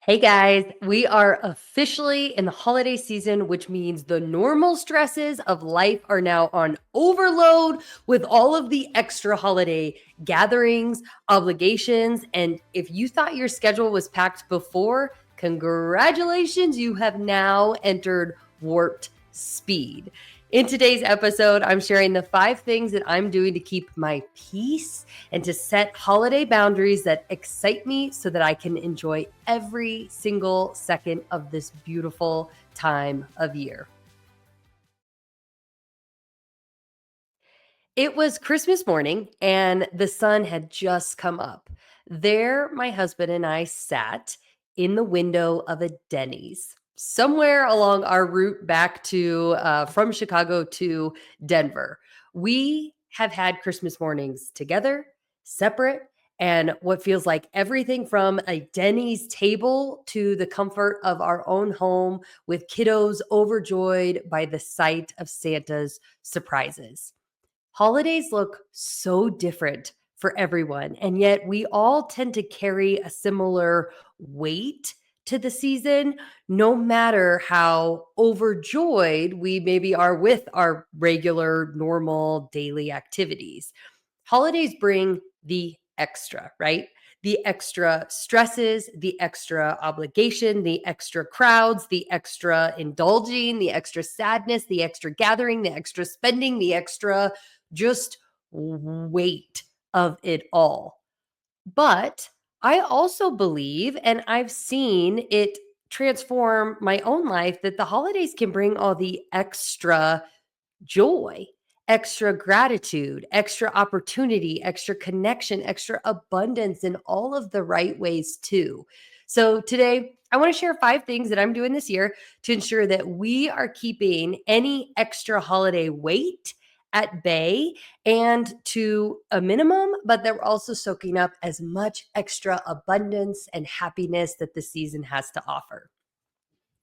Hey guys, we are officially in the holiday season, which means the normal stresses of life are now on overload with all of the extra holiday gatherings, obligations. And if you thought your schedule was packed before, congratulations, you have now entered warped speed. In today's episode, I'm sharing the 5 things that I'm doing to keep my peace and to set holiday boundaries that excite me so that I can enjoy every single second of this beautiful time of year. It was Christmas morning and the sun had just come up. There, my husband and I sat in the window of a Denny's somewhere along our route back to from Chicago to Denver. We have had Christmas mornings together, separate, and what feels like everything from a Denny's table to the comfort of our own home with kiddos overjoyed by the sight of Santa's surprises. Holidays look so different for everyone, and yet we all tend to carry a similar weight to the season, no matter how overjoyed we maybe are with our regular, normal daily activities. Holidays bring the extra, right? The extra stresses, the extra obligation, the extra crowds, the extra indulging, the extra sadness, the extra gathering, the extra spending, the extra just weight of it all. But I also believe, and I've seen it transform my own life, that the holidays can bring all the extra joy, extra gratitude, extra opportunity, extra connection, extra abundance in all of the right ways too. So today, I want to share 5 things that I'm doing this year to ensure that we are keeping any extra holiday weight at bay and to a minimum, but that we're also soaking up as much extra abundance and happiness that the season has to offer.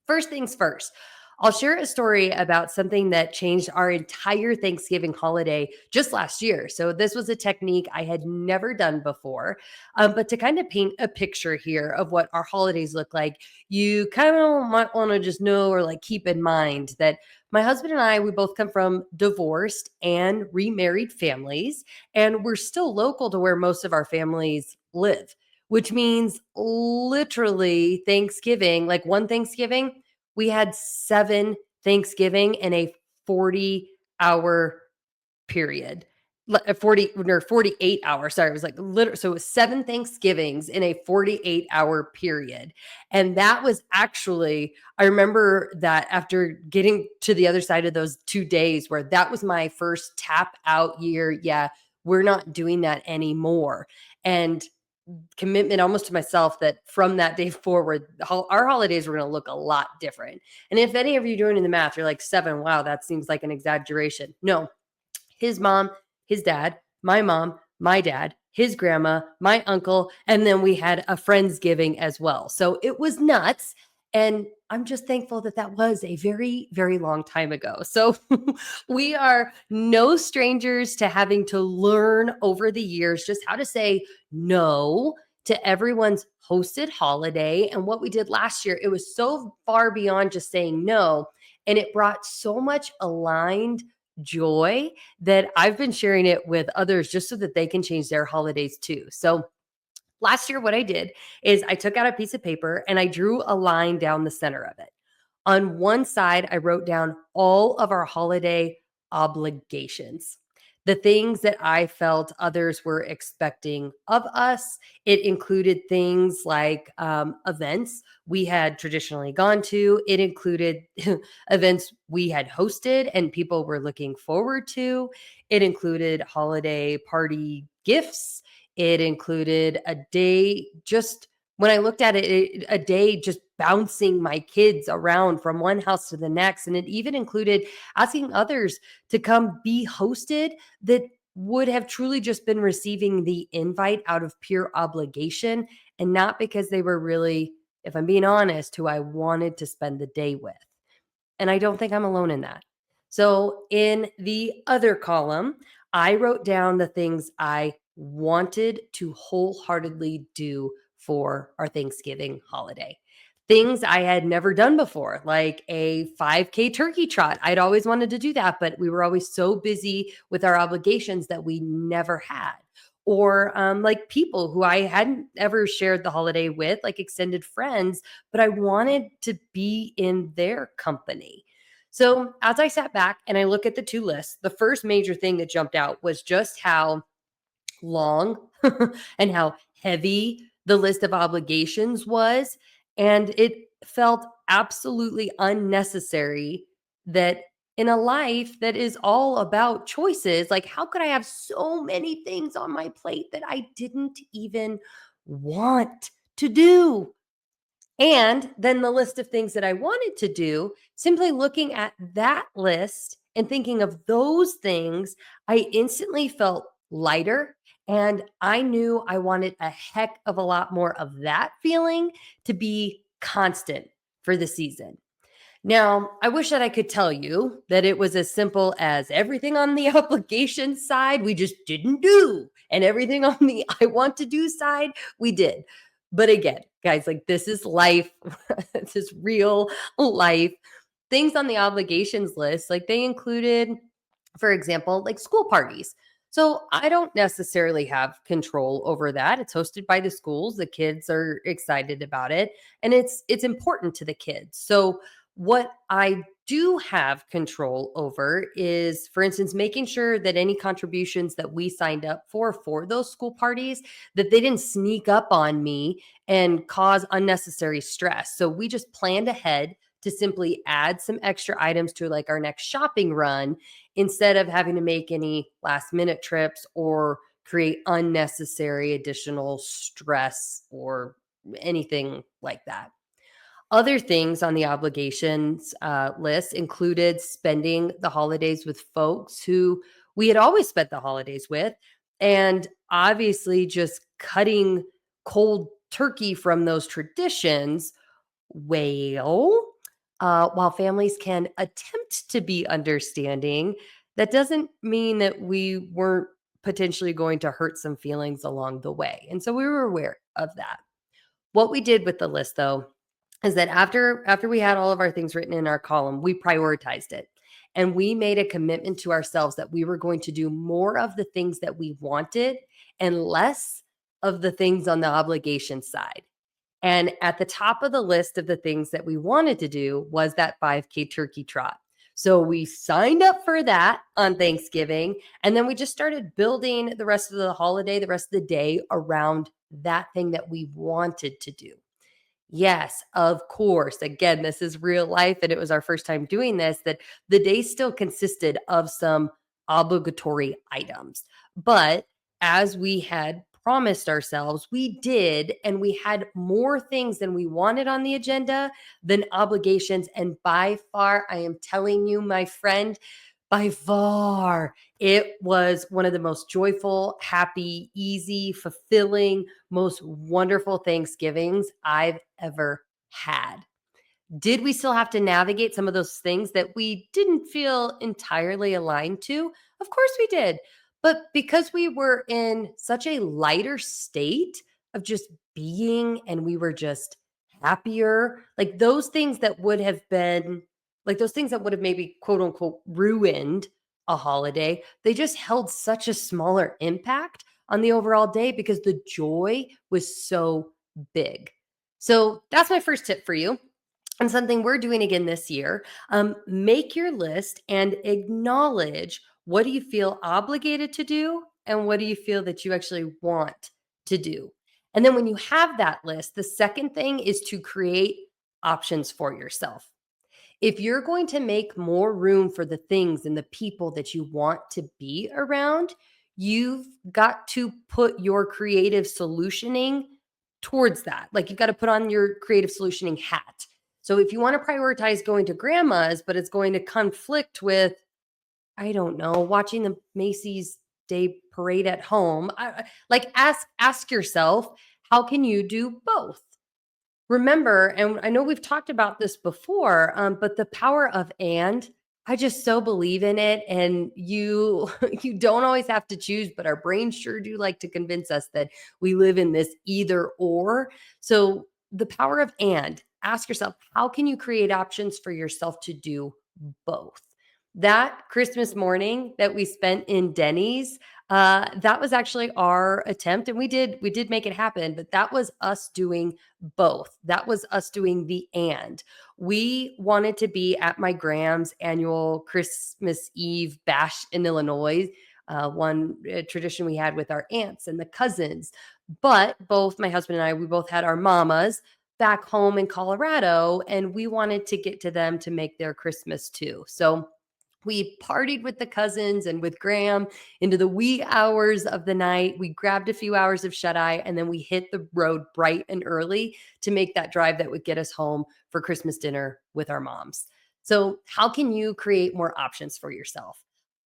First things first, I'll share a story about something that changed our entire Thanksgiving holiday just last year. So, this was a technique I had never done before. But to kind of paint a picture here of what our holidays look like, you kind of might want to just know or like keep in mind that my husband and I, we both come from divorced and remarried families, and we're still local to where most of our families live, which means literally Thanksgiving, like one Thanksgiving, we had 7 Thanksgiving in a 40-hour period. 40 or 48 hours. Sorry, it was like literally, so it was 7 Thanksgivings in a 48-hour period. And that was actually, I remember that after getting to the other side of those 2 days where that was my first tap out year. Yeah, we're not doing that anymore. And commitment almost to myself that from that day forward, our holidays were going to look a lot different. And if any of you doing the math, you're like 7, wow, that seems like an exaggeration. No, his mom, his dad, my mom, my dad, his grandma, my uncle, and then we had a Friendsgiving as well. So it was nuts. And I'm just thankful that that was a very, very long time ago. So we are no strangers to having to learn over the years just how to say no to everyone's hosted holiday. And what we did last year, it was so far beyond just saying no. And it brought so much aligned joy that I've been sharing it with others just so that they can change their holidays too. So last year, what I did is I took out a piece of paper and I drew a line down the center of it. On one side, I wrote down all of our holiday obligations, the things that I felt others were expecting of us. It included things like events we had traditionally gone to, it included events we had hosted and people were looking forward to, it included holiday party gifts, it included a day just when I looked at a day just bouncing my kids around from one house to the next. And it even included asking others to come be hosted that would have truly just been receiving the invite out of pure obligation and not because they were really, if I'm being honest, who I wanted to spend the day with. And I don't think I'm alone in that. So in the other column, I wrote down the things I wanted to wholeheartedly do for our Thanksgiving holiday. Things I had never done before, like a 5K turkey trot. I'd always wanted to do that, but we were always so busy with our obligations that we never had. Or like people who I hadn't ever shared the holiday with, like extended friends, but I wanted to be in their company. So as I sat back and I look at the two lists, the first major thing that jumped out was just how long and how heavy the list of obligations was. And it felt absolutely unnecessary that in a life that is all about choices, like how could I have so many things on my plate that I didn't even want to do? And then the list of things that I wanted to do, simply looking at that list and thinking of those things, I instantly felt lighter. And I knew I wanted a heck of a lot more of that feeling to be constant for the season. Now, I wish that I could tell you that it was as simple as everything on the obligation side we just didn't do, and everything on the I want to do side we did. But again, guys, like this is life. This is real life. Things on the obligations list, like they included, for example, like school parties. So I don't necessarily have control over that. It's hosted by the schools. The kids are excited about it, and it's important to the kids. So what I do have control over is, for instance, making sure that any contributions that we signed up for those school parties, that they didn't sneak up on me and cause unnecessary stress. So we just planned ahead to simply add some extra items to like our next shopping run instead of having to make any last minute trips or create unnecessary additional stress or anything like that. Other things on the obligations list included spending the holidays with folks who we had always spent the holidays with, and obviously just cutting cold turkey from those traditions. Well, while families can attempt to be understanding, that doesn't mean that we weren't potentially going to hurt some feelings along the way. And so we were aware of that. What we did with the list though is that after we had all of our things written in our column, we prioritized it. And we made a commitment to ourselves that we were going to do more of the things that we wanted and less of the things on the obligation side. And at the top of the list of the things that we wanted to do was that 5K turkey trot. So we signed up for that on Thanksgiving. And then we just started building the rest of the holiday, the rest of the day around that thing that we wanted to do. Yes, of course. Again, this is real life, and it was our first time doing this, that the day still consisted of some obligatory items. But as we had promised ourselves, we did, and we had more things than we wanted on the agenda than obligations. And by far, I am telling you, my friend, by far, it was one of the most joyful, happy, easy, fulfilling, most wonderful Thanksgivings I've ever had. Did we still have to navigate some of those things that we didn't feel entirely aligned to? Of course we did. But because we were in such a lighter state of just being and we were just happier, like those things that would have been, like those things that would have maybe quote unquote ruined a holiday, they just held such a smaller impact on the overall day because the joy was so big. So that's my first tip for you, and something we're doing again this year. Make your list and acknowledge, what do you feel obligated to do and what do you feel that you actually want to do. And then when you have that list, the second thing is to create options for yourself. If you're going to make more room for the things and the people that you want to be around, you've got to put your creative solutioning towards that. Like you've got to put on your creative solutioning hat. So if you want to prioritize going to grandma's, but it's going to conflict with, I don't know, watching the Macy's Day Parade at home, like ask yourself, how can you do both? Remember, and I know we've talked about this before, but the power of and I just so believe in it, and you you don't always have to choose, but our brains sure do like to convince us that we live in this either or. So the power of and ask yourself, how can you create options for yourself to do both? That Christmas morning that we spent in Denny's, that was actually our attempt, and we did make it happen, but that was us doing both. That was us doing the and. We wanted to be at my Graham's annual Christmas Eve bash in Illinois, one tradition we had with our aunts and the cousins. But both my husband and I, we both had our mamas back home in Colorado, and we wanted to get to them to make their Christmas too. So we partied with the cousins and with Graham into the wee hours of the night. We grabbed a few hours of shut eye and then we hit the road bright and early to make that drive that would get us home for Christmas dinner with our moms. So, how can you create more options for yourself?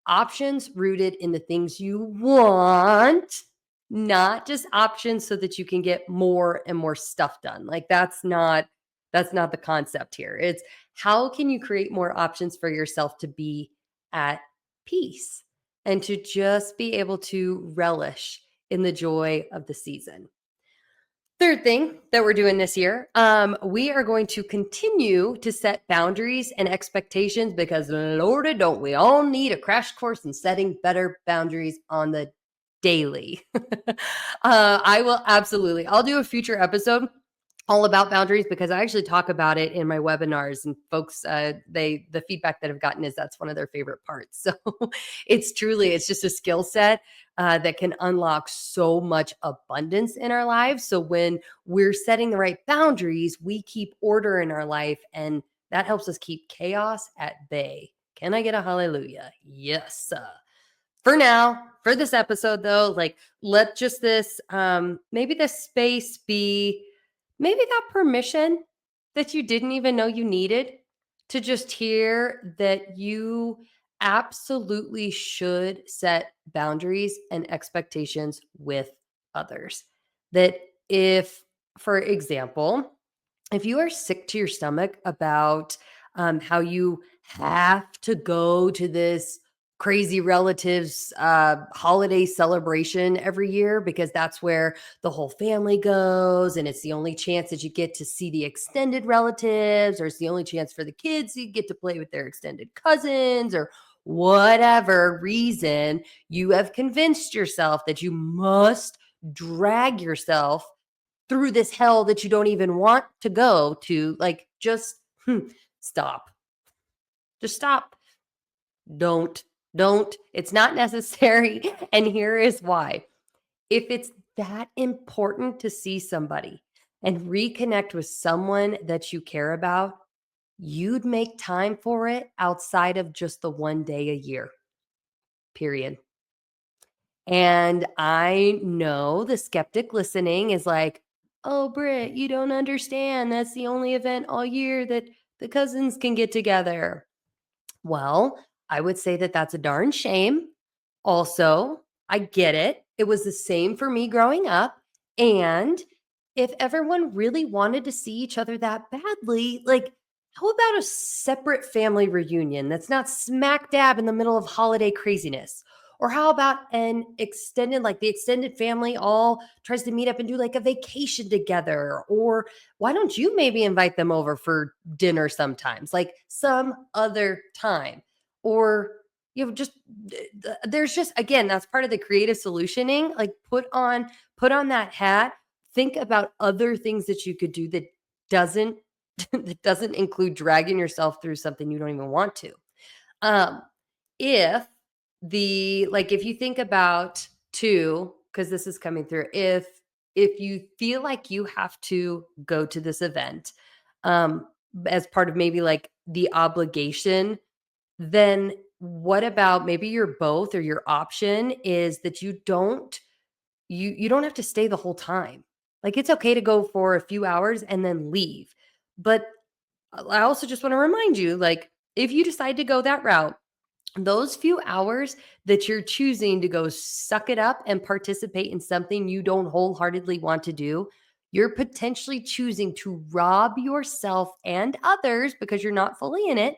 Options rooted in the things you want, not just options so that you can get more and more stuff done. Like that's not the concept here. It's how can you create more options for yourself to be at peace and to just be able to relish in the joy of the season? Third thing that we're doing this year, we are going to continue to set boundaries and expectations because, Lordy, don't we all need a crash course in setting better boundaries on the daily? I will absolutely. I'll do a future episode all about boundaries because I actually talk about it in my webinars, and folks, the feedback that I've gotten is that's one of their favorite parts. So it's just a skill set that can unlock so much abundance in our lives. So when we're setting the right boundaries, we keep order in our life, and that helps us keep chaos at bay. Can I get a hallelujah? Yes. For now, for this episode though, like let just this maybe this space be maybe that permission that you didn't even know you needed to just hear that you absolutely should set boundaries and expectations with others. That if, for example, if you are sick to your stomach about how you have to go to this crazy relatives holiday celebration every year because that's where the whole family goes and it's the only chance that you get to see the extended relatives, or it's the only chance for the kids to get to play with their extended cousins, or whatever reason you have convinced yourself that you must drag yourself through this hell that you don't even want to go to, like, just stop. Just stop. Don't. Don't. It's not necessary. And here is why. If it's that important to see somebody and reconnect with someone that you care about, you'd make time for it outside of just the one day a year, period. And I know the skeptic listening is like, oh, Britt, you don't understand. That's the only event all year that the cousins can get together. Well, I would say that that's a darn shame. Also, I get it. It was the same for me growing up. And if everyone really wanted to see each other that badly, like, how about a separate family reunion that's not smack dab in the middle of holiday craziness? Or how about an extended, like the extended family all tries to meet up and do like a vacation together? Or why don't you maybe invite them over for dinner sometimes, like some other time? Or just there's just, again, that's part of the creative solutioning. Like put on that hat. Think about other things that you could do that doesn't that doesn't include dragging yourself through something you don't even want to. Um, if if you think about too, because this is coming through, if you feel like you have to go to this event, um, as part of maybe like the obligation, then what about maybe you're both, or your option is that you don't have to stay the whole time. Like it's okay to go for a few hours and then leave. But I also just want to remind you, like, if you decide to go that route, those few hours that you're choosing to go suck it up and participate in something you don't wholeheartedly want to do, you're potentially choosing to rob yourself and others, because you're not fully in it,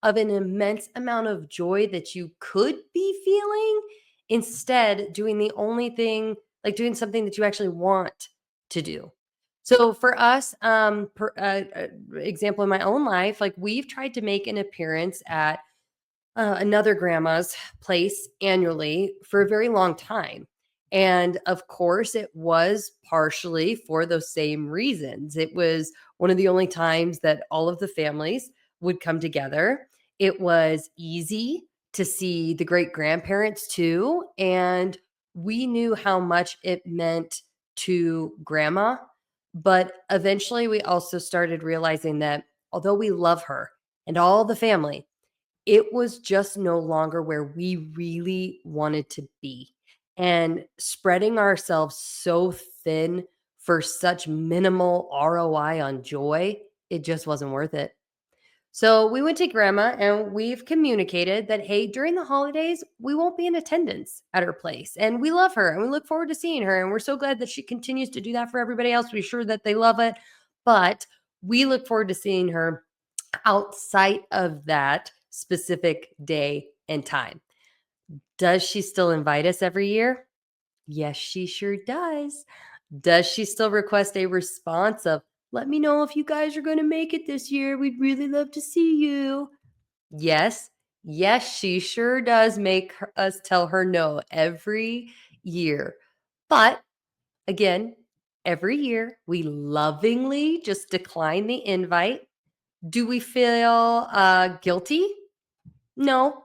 of an immense amount of joy that you could be feeling, instead doing the only thing, like doing something that you actually want to do. So for us, example in my own life, like we've tried to make an appearance at another grandma's place annually for a very long time. And of course, it was partially for those same reasons. It was one of the only times that all of the families would come together. It was easy to see the great grandparents too. And we knew how much it meant to grandma. But eventually, we also started realizing that although we love her and all the family, it was just no longer where we really wanted to be. And spreading ourselves so thin for such minimal ROI on joy, it just wasn't worth it. So we went to grandma and we've communicated that, hey, during the holidays, we won't be in attendance at her place. And we love her and we look forward to seeing her. And we're so glad that she continues to do that for everybody else. We're sure that they love it. But we look forward to seeing her outside of that specific day and time. Does she still invite us every year? Yes, she sure does. Does she still request a response of, let me know if you guys are going to make it this year? We'd really love to see you. Yes. Yes, she sure does make us tell her no every year. But again, every year we lovingly just decline the invite. Do we feel guilty? No,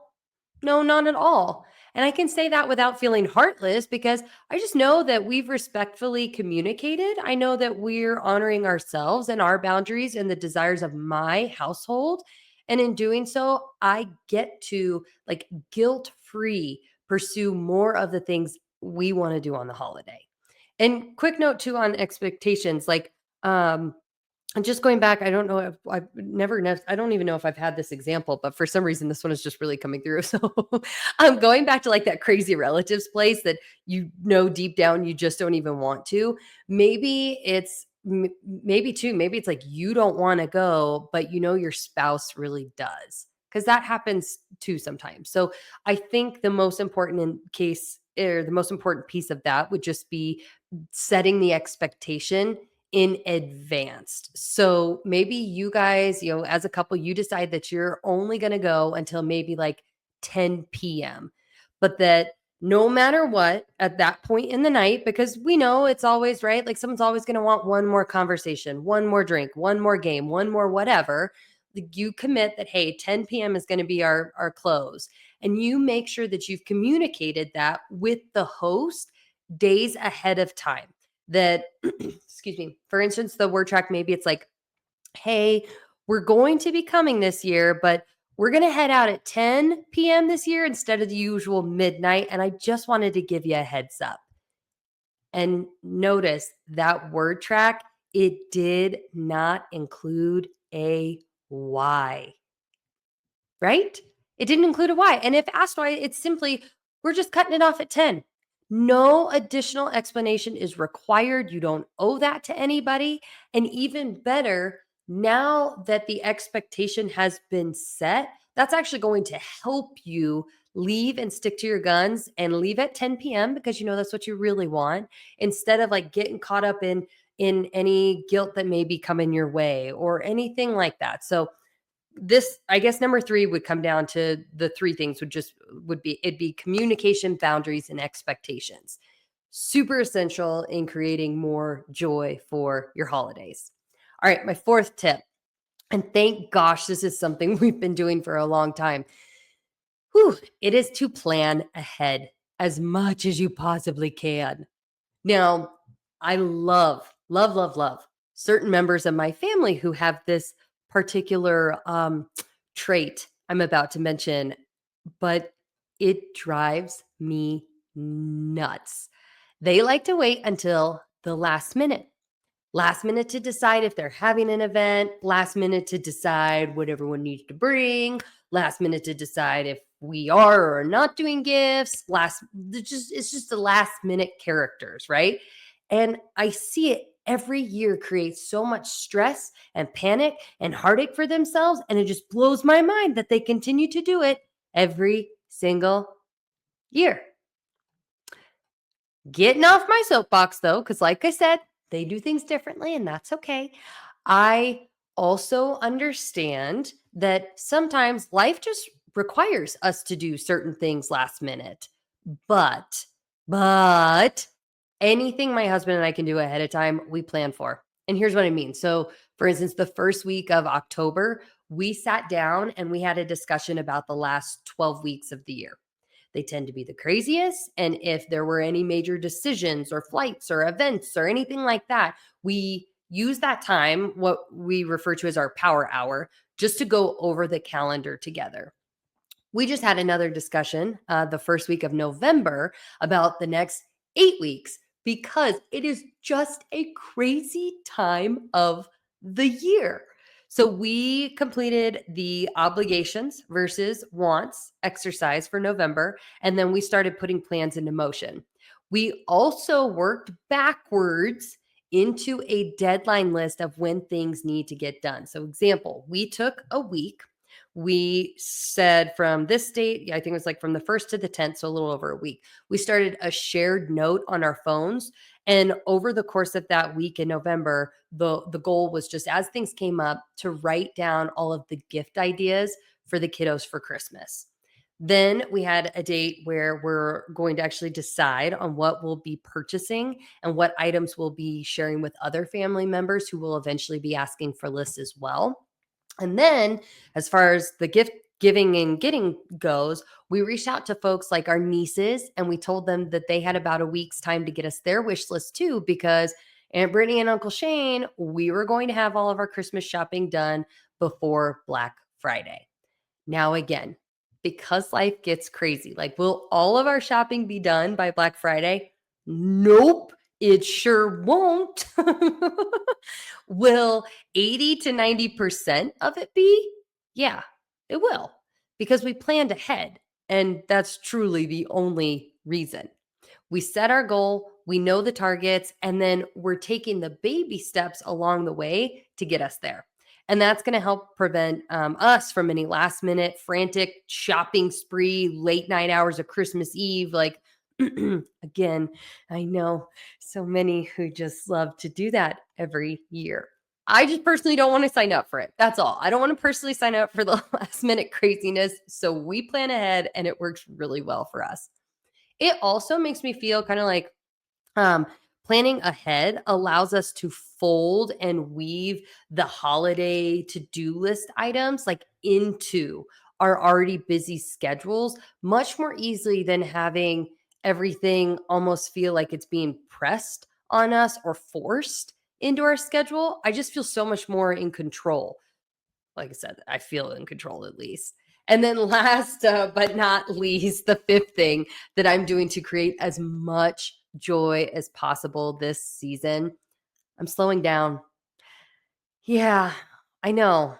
no, not at all. And I can say that without feeling heartless because I just know that we've respectfully communicated. I know that we're honoring ourselves and our boundaries and the desires of my household. And in doing so, I get to like guilt free pursue more of the things we want to do on the holiday. And quick note too on expectations, like, and just going back, I don't know if I don't even know if I've had this example, but for some reason this one is just really coming through. So I'm going back to like that crazy relatives place that you know deep down you just don't even want to. Maybe it's maybe it's like you don't want to go, but you know your spouse really does. Because that happens too sometimes. So I think the most important in case or the most important piece of that would just be setting the expectation in advance. So maybe you guys, as a couple, you decide that you're only going to go until maybe like 10 p.m., but that no matter what, at that point in the night, because we know it's always right, like someone's always going to want one more conversation, one more drink, one more game, one more whatever. You commit that, hey, 10 p.m. is going to be our close. And you make sure that you've communicated that with the host days ahead of time that excuse me, for instance, the word track, maybe it's like, hey, we're going to be coming this year, but we're going to head out at 10 p.m. this year instead of the usual midnight. And I just wanted to give you a heads up. And notice that word track, it did not include a why, right? It didn't include a why. And if asked why, it's simply, we're just cutting it off at 10. No additional explanation is required. You don't owe that to anybody. And even better, now that the expectation has been set, that's actually going to help you leave and stick to your guns and leave at 10 p.m. because you know that's what you really want, instead of like getting caught up in any guilt that may be coming your way or anything like that. So this, I guess, number 3 would come down to the 3 things would be it'd be communication, boundaries, and expectations. Super essential in creating more joy for your holidays. All right, my 4th tip, and thank gosh this is something we've been doing for a long time. It is to plan ahead as much as you possibly can. Now, I love certain members of my family who have this particular trait I'm about to mention, but it drives me nuts. They like to wait until the last minute to decide if they're having an event, last minute to decide what everyone needs to bring, last minute to decide if we are or are not doing gifts, it's just the last minute characters, right? And I see it every year create so much stress and panic and heartache for themselves. And it just blows my mind that they continue to do it every single year. Getting off my soapbox though, because like I said, they do things differently and that's okay. I also understand that sometimes life just requires us to do certain things last minute. But, but anything my husband and I can do ahead of time, we plan for. And here's what I mean. So, for instance, the first week of October, we sat down and we had a discussion about the last 12 weeks of the year. They tend to be the craziest. And if there were any major decisions or flights or events or anything like that, we use that time, what we refer to as our power hour, just to go over the calendar together. We just had another discussion the first week of November about the next 8 weeks because it is just a crazy time of the year. So we completed the obligations versus wants exercise for November, and then we started putting plans into motion. We also worked backwards into a deadline list of when things need to get done. So, example, we took a week. We said from this date, I think it was like from the 1st to the 10th, so a little over a week. We started a shared note on our phones. And over the course of that week in November, the goal was just as things came up to write down all of the gift ideas for the kiddos for Christmas. Then we had a date where we're going to actually decide on what we'll be purchasing and what items we'll be sharing with other family members who will eventually be asking for lists as well. And then, as far as the gift giving and getting goes, we reached out to folks like our nieces and we told them that they had about a week's time to get us their wish list too, because Aunt Brittany and Uncle Shane, we were going to have all of our Christmas shopping done before Black Friday. Now, again, because life gets crazy, like, will all of our shopping be done by Black Friday? Nope, it sure won't. Will 80 to 90% of it be? Yeah, it will, because we planned ahead. And that's truly the only reason. We set our goal, we know the targets, and then we're taking the baby steps along the way to get us there. And that's going to help prevent us from any last minute frantic shopping spree, late night hours of Christmas Eve. Like, again, I know so many who just love to do that every year. I just personally don't want to sign up for it. That's all. I don't want to personally sign up for the last minute craziness. So we plan ahead and it works really well for us. It also makes me feel kind of like um, planning ahead allows us to fold and weave the holiday to-do list items like into our already busy schedules much more easily than having everything almost feel like it's being pressed on us or forced into our schedule. I just feel so much more in control. Like I said, I feel in control at least. And then last but not least, the fifth thing that I'm doing to create as much joy as possible this season, I'm slowing down. Yeah, I know.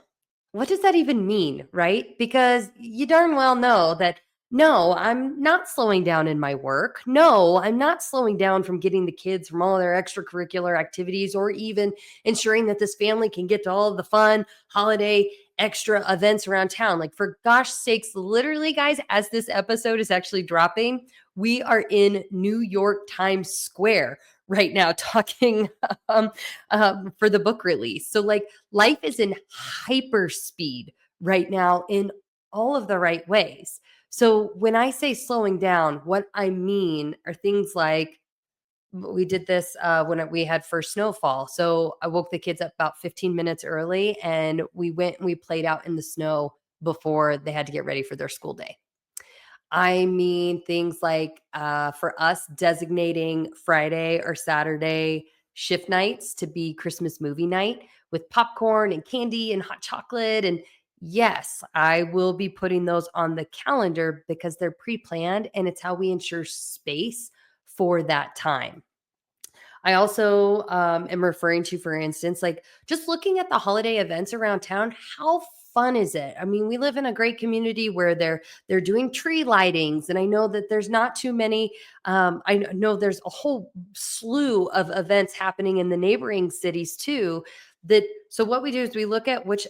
What does that even mean, right? Because you darn well know that no, I'm not slowing down in my work. No, I'm not slowing down from getting the kids from all of their extracurricular activities or even ensuring that this family can get to all of the fun holiday extra events around town. Like, for gosh sakes, literally, guys, as this episode is actually dropping, we are in New York Times Square right now talking for the book release. So, like, life is in hyper speed right now in all of the right ways. So when I say slowing down, what I mean are things like we did this when we had first snowfall. So I woke the kids up about 15 minutes early and we went and we played out in the snow before they had to get ready for their school day. I mean, things like for us designating Friday or Saturday shift nights to be Christmas movie night with popcorn and candy and hot chocolate. And yes, I will be putting those on the calendar because they're pre planned and it's how we ensure space for that time. I also am referring to, for instance, like just looking at the holiday events around town, how fun is it? I mean, we live in a great community where they're doing tree lightings, and I know that there's not too many. Know there's a whole slew of events happening in the neighboring cities too. That so what we do is we look at which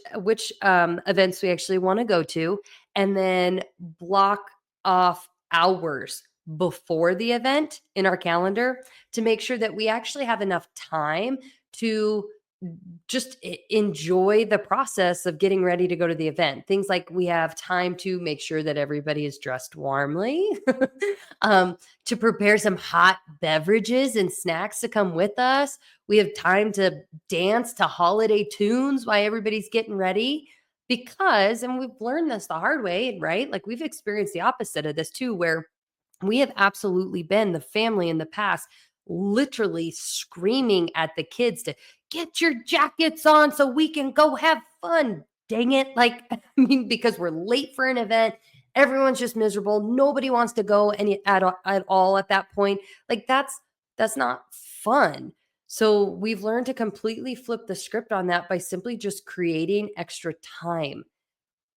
events we actually want to go to, and then block off hours before the event in our calendar to make sure that we actually have enough time to just enjoy the process of getting ready to go to the event. Things like we have time to make sure that everybody is dressed warmly, to prepare some hot beverages and snacks to come with us. We have time to dance to holiday tunes while everybody's getting ready. Because, and we've learned this the hard way, right? Like we've experienced the opposite of this too, where we have absolutely been the family in the past literally screaming at the kids to get your jackets on so we can go have fun. Dang it. Like, I mean, because we're late for an event, everyone's just miserable. Nobody wants to go at all at that point. Like, that's not fun. So we've learned to completely flip the script on that by simply just creating extra time.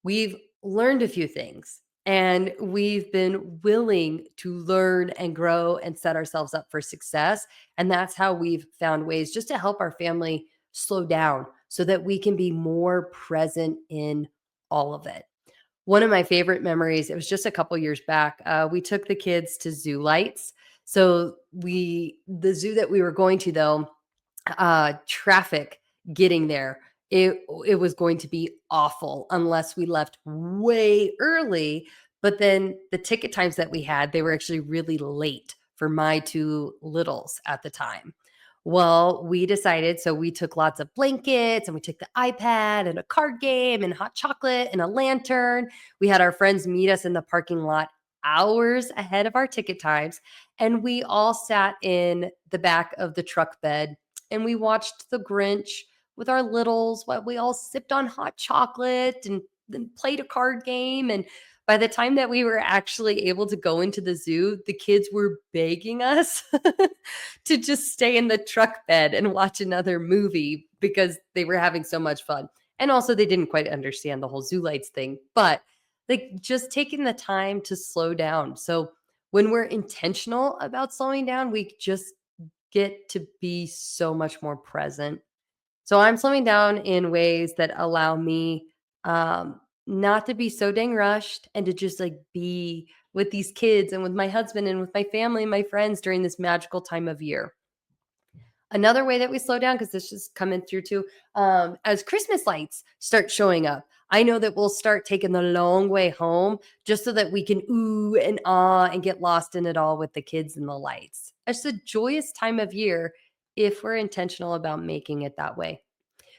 We've learned a few things and we've been willing to learn and grow and set ourselves up for success. And that's how we've found ways just to help our family slow down so that we can be more present in all of it. One of my favorite memories, it was just a couple years back. We took the kids to Zoo Lights. The zoo that we were going to, though, traffic getting there, it was going to be awful unless we left way early. But then the ticket times that we had, they were actually really late for my two littles at the time. Well, we decided, so we took lots of blankets and we took the iPad and a card game and hot chocolate and a lantern. We had our friends meet us in the parking lot hours ahead of our ticket times, and we all sat in the back of the truck bed and we watched The Grinch with our littles while we all sipped on hot chocolate and then played a card game. And by the time that we were actually able to go into the zoo, the kids were begging us to just stay in the truck bed and watch another movie because they were having so much fun. And also, they didn't quite understand the whole zoo lights thing, but like just taking the time to slow down. So, when we're intentional about slowing down, we just get to be so much more present. So I'm slowing down in ways that allow me not to be so dang rushed and to just like be with these kids and with my husband and with my family and my friends during this magical time of year. Another way that we slow down, because this is coming through too, as Christmas lights start showing up, I know that we'll start taking the long way home just so that we can ooh and ah and get lost in it all with the kids and the lights. It's a joyous time of year if we're intentional about making it that way.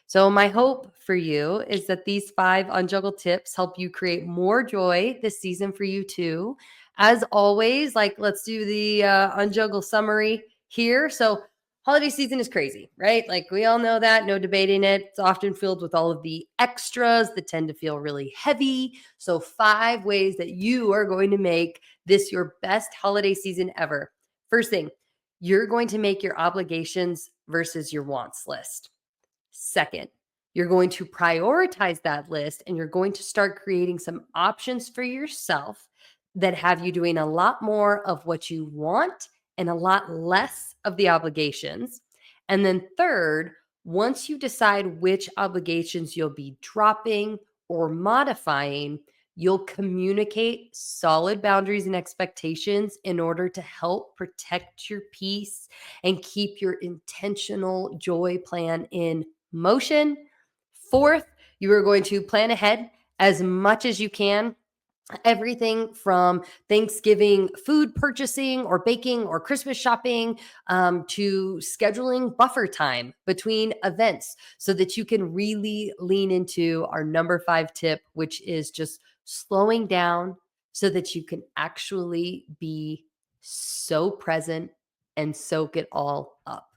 So, my hope for you is that these 5 unjuggle tips help you create more joy this season for you too. As always, like let's do the unjuggle summary here. So, holiday season is crazy, right? Like we all know that, no debating it. It's often filled with all of the extras that tend to feel really heavy. So, 5 ways that you are going to make this your best holiday season ever. First thing, you're going to make your obligations versus your wants list. Second, you're going to prioritize that list and you're going to start creating some options for yourself that have you doing a lot more of what you want and a lot less of the obligations. And then, third, once you decide which obligations you'll be dropping or modifying, you'll communicate solid boundaries and expectations in order to help protect your peace and keep your intentional joy plan in motion. Fourth, you are going to plan ahead as much as you can. Everything from Thanksgiving food purchasing or baking or Christmas shopping to scheduling buffer time between events so that you can really lean into our number 5 tip, which is just slowing down so that you can actually be so present and soak it all up.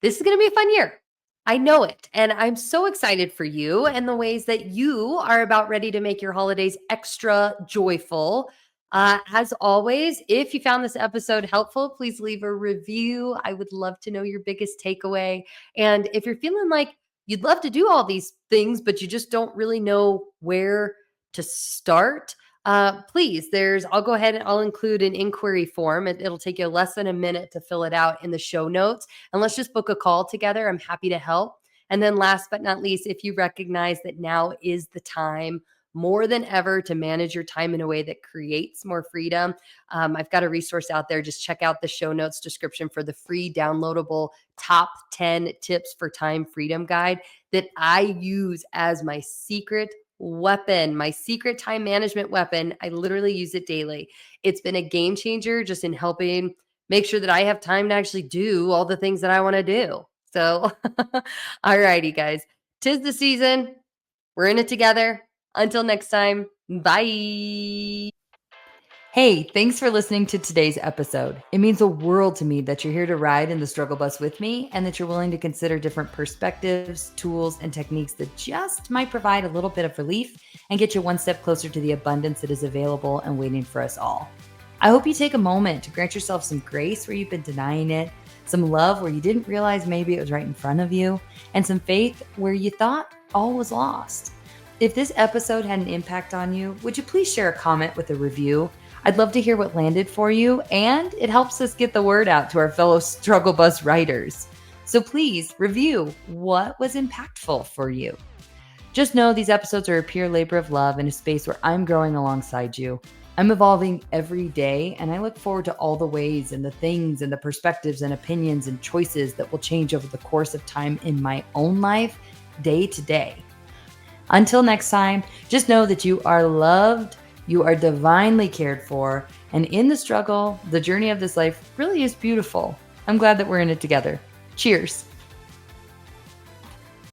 This is going to be a fun year. I know it. And I'm so excited for you and the ways that you are about ready to make your holidays extra joyful. As always, if you found this episode helpful, please leave a review. I would love to know your biggest takeaway. And if you're feeling like you'd love to do all these things, but you just don't really know where to start, please, I'll go ahead and I'll include an inquiry form. It'll take you less than a minute to fill it out in the show notes. And let's just book a call together. I'm happy to help. And then last but not least, if you recognize that now is the time more than ever to manage your time in a way that creates more freedom, I've got a resource out there. Just check out the show notes description for the free downloadable top 10 tips for time freedom guide that I use as my secret weapon, my secret time management weapon. I literally use it daily. It's been a game changer just in helping make sure that I have time to actually do all the things that I want to do. So, all righty, guys. 'Tis the season. We're in it together. Until next time, bye. Hey, thanks for listening to today's episode. It means the world to me that you're here to ride in the struggle bus with me and that you're willing to consider different perspectives, tools, and techniques that just might provide a little bit of relief and get you one step closer to the abundance that is available and waiting for us all. I hope you take a moment to grant yourself some grace where you've been denying it, some love where you didn't realize maybe it was right in front of you, and some faith where you thought all was lost. If this episode had an impact on you, would you please share a comment with a review? I'd love to hear what landed for you, and it helps us get the word out to our fellow struggle bus riders. So please review what was impactful for you. Just know these episodes are a pure labor of love in a space where I'm growing alongside you. I'm evolving every day, and I look forward to all the ways and the things and the perspectives and opinions and choices that will change over the course of time in my own life, day to day. Until next time, just know that you are loved, you are divinely cared for, and in the struggle, the journey of this life really is beautiful. I'm glad that we're in it together. Cheers.